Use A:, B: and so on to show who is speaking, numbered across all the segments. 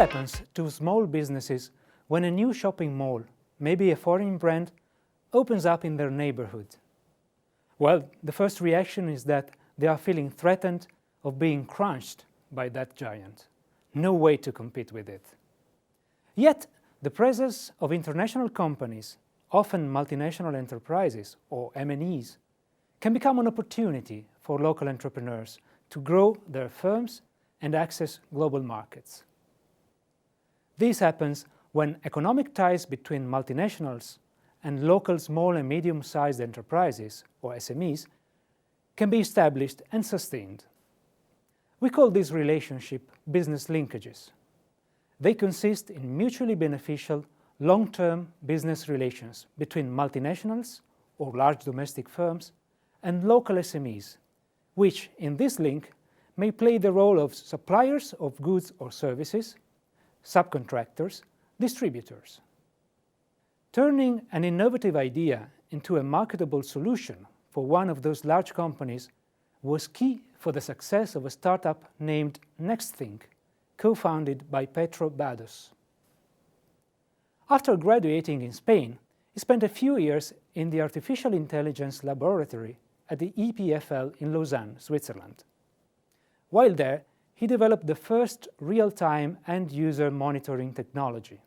A: happens to small businesses when a new shopping mall, maybe a foreign brand, opens up in their neighborhood? Well, the first reaction is that they are feeling threatened of being crunched by that giant. No way to compete with it. Yet, the presence of international companies, often multinational enterprises or MNEs, can become an opportunity for local entrepreneurs to grow their firms and access global markets. This happens when economic ties between multinationals and local small and medium-sized enterprises, or SMEs, can be established and sustained. We call this relationship business linkages. They consist in mutually beneficial, long-term business relations between multinationals, or large domestic firms, and local SMEs, which, in this link, may play the role of suppliers of goods or services, subcontractors, distributors. Turning an innovative idea into a marketable solution for one of those large companies was key for the success of a startup named NextThink, co-founded by Petro Bados. After graduating in Spain, he spent a few years in the Artificial Intelligence Laboratory at the EPFL in Lausanne, Switzerland. While there, he developed the first real-time end-user monitoring technology.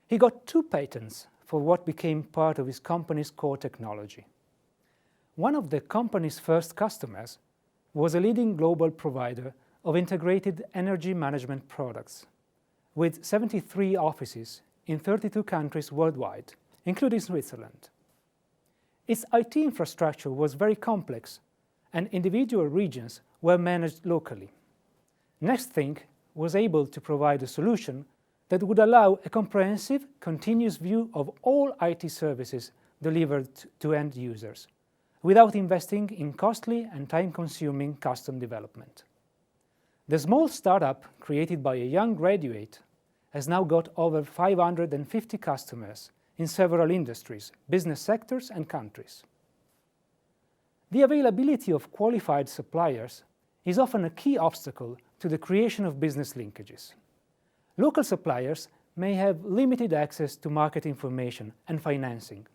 A: He got 2 patents for what became part of his company's core technology. One of the company's first customers was a leading global provider of integrated energy management products, with 73 offices in 32 countries worldwide, including Switzerland. Its IT infrastructure was very complex, and individual regions were managed locally. NextThink was able to provide a solution that would allow a comprehensive, continuous view of all IT services delivered to end users, without investing in costly and time-consuming custom development. The small startup, created by a young graduate, has now got over 550 customers in several industries, business sectors and countries. The availability of qualified suppliers is often a key obstacle to the creation of business linkages. Local suppliers may have limited access to market information and financing.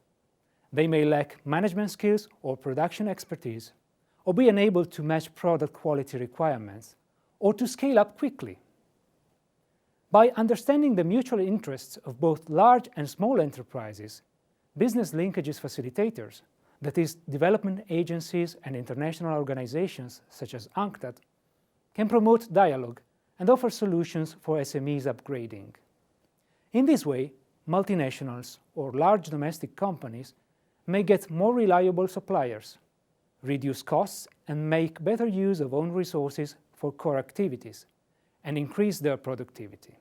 A: They may lack management skills or production expertise, or be unable to match product quality requirements, or to scale up quickly. By understanding the mutual interests of both large and small enterprises, business linkages facilitators, that is, development agencies and international organizations such as UNCTAD, can promote dialogue and offer solutions for SMEs upgrading. In this way, multinationals or large domestic companies may get more reliable suppliers, reduce costs and make better use of own resources for core activities, and increase their productivity.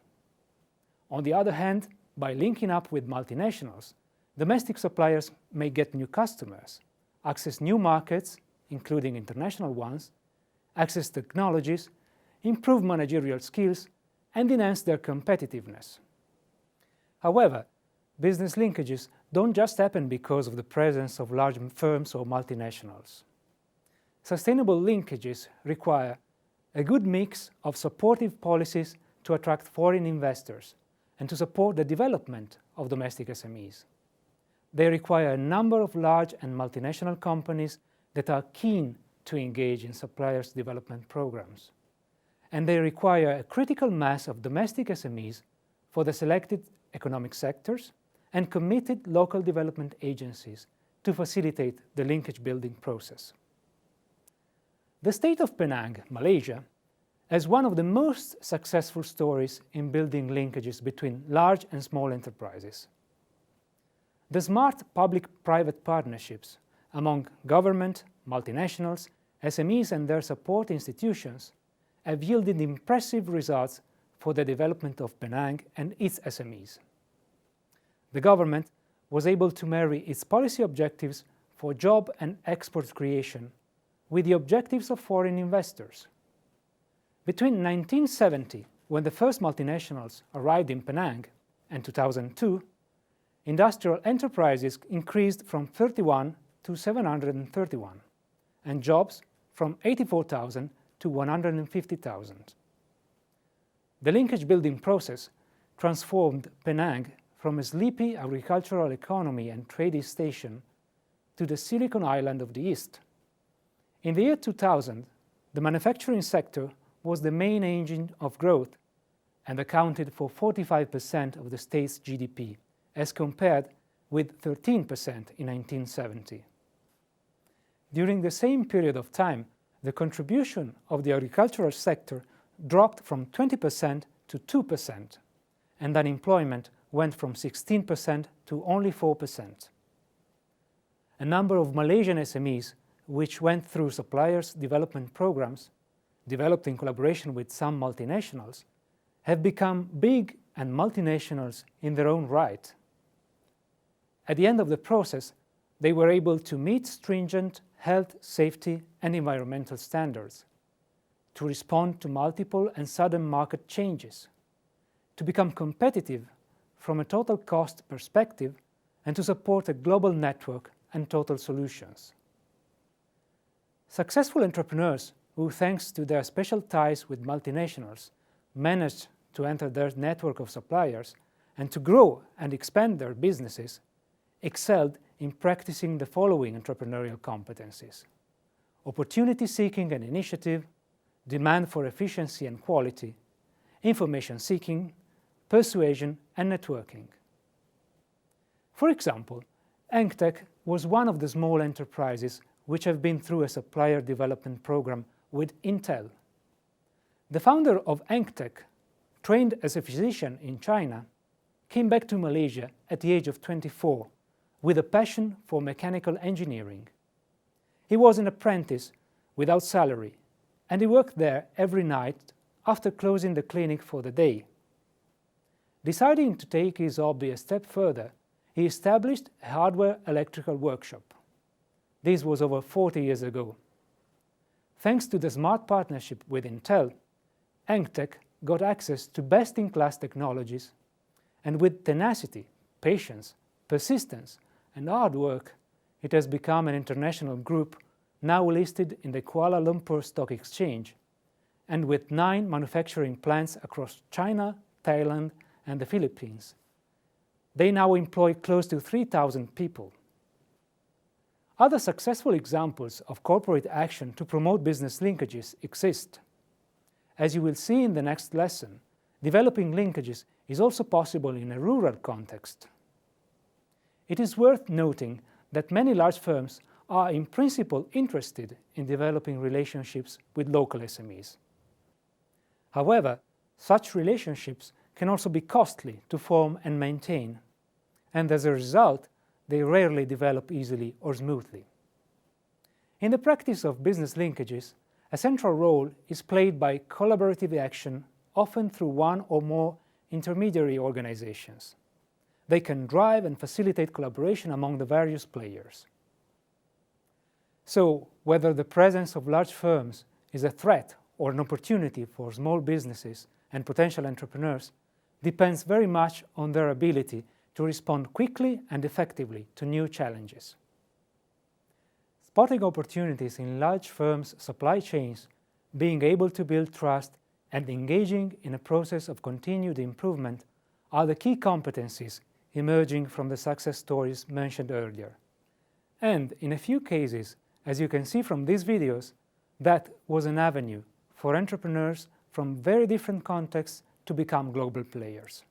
A: On the other hand, by linking up with multinationals, domestic suppliers may get new customers, access new markets, including international ones, access technologies, improve managerial skills, and enhance their competitiveness. However, business linkages don't just happen because of the presence of large firms or multinationals. Sustainable linkages require a good mix of supportive policies to attract foreign investors and to support the development of domestic SMEs. They require a number of large and multinational companies that are keen to engage in suppliers' development programs. And they require a critical mass of domestic SMEs for the selected economic sectors and committed local development agencies to facilitate the linkage building process. The state of Penang, Malaysia, has one of the most successful stories in building linkages between large and small enterprises. The smart public-private partnerships among government, multinationals, SMEs and their support institutions have yielded impressive results for the development of Penang and its SMEs. The government was able to marry its policy objectives for job and export creation with the objectives of foreign investors. Between 1970, when the first multinationals arrived in Penang, and 2002, industrial enterprises increased from 31 to 731, and jobs from 84,000 to 150,000. The linkage building process transformed Penang from a sleepy agricultural economy and trading station to the Silicon Island of the East. In the year 2000, the manufacturing sector was the main engine of growth and accounted for 45% of the state's GDP, as compared with 13% in 1970. During the same period of time, the contribution of the agricultural sector dropped from 20% to 2%, and unemployment went from 16% to only 4%. A number of Malaysian SMEs, which went through suppliers' development programs, developed in collaboration with some multinationals, have become big and multinationals in their own right. At the end of the process, they were able to meet stringent health, safety, and environmental standards, to respond to multiple and sudden market changes, to become competitive from a total cost perspective, and to support a global network and total solutions. Successful entrepreneurs who, thanks to their special ties with multinationals, managed to enter their network of suppliers and to grow and expand their businesses, excelled in practicing the following entrepreneurial competencies: opportunity seeking and initiative, demand for efficiency and quality, information seeking, persuasion, and networking. For example, Engtech was one of the small enterprises which have been through a supplier development program with Intel. The founder of Engtech, trained as a physician in China, came back to Malaysia at the age of 24 with a passion for mechanical engineering. He was an apprentice without salary, and he worked there every night after closing the clinic for the day. Deciding to take his hobby a step further, he established a hardware electrical workshop. This was over 40 years ago. Thanks to the smart partnership with Intel, Engtech got access to best-in-class technologies, and with tenacity, patience, persistence, and hard work, it has become an international group now listed in the Kuala Lumpur Stock Exchange, and with 9 manufacturing plants across China, Thailand, and the Philippines. They now employ close to 3,000 people. Other successful examples of corporate action to promote business linkages exist. As you will see in the next lesson, developing linkages is also possible in a rural context. It is worth noting that many large firms are in principle interested in developing relationships with local SMEs. However, such relationships can also be costly to form and maintain, and as a result, they rarely develop easily or smoothly. In the practice of business linkages, a central role is played by collaborative action, often through one or more intermediary organizations. They can drive and facilitate collaboration among the various players. So, whether the presence of large firms is a threat or an opportunity for small businesses and potential entrepreneurs depends very much on their ability to respond quickly and effectively to new challenges. Spotting opportunities in large firms' supply chains, being able to build trust, and engaging in a process of continued improvement are the key competencies emerging from the success stories mentioned earlier. And in a few cases, as you can see from these videos, that was an avenue for entrepreneurs from very different contexts to become global players.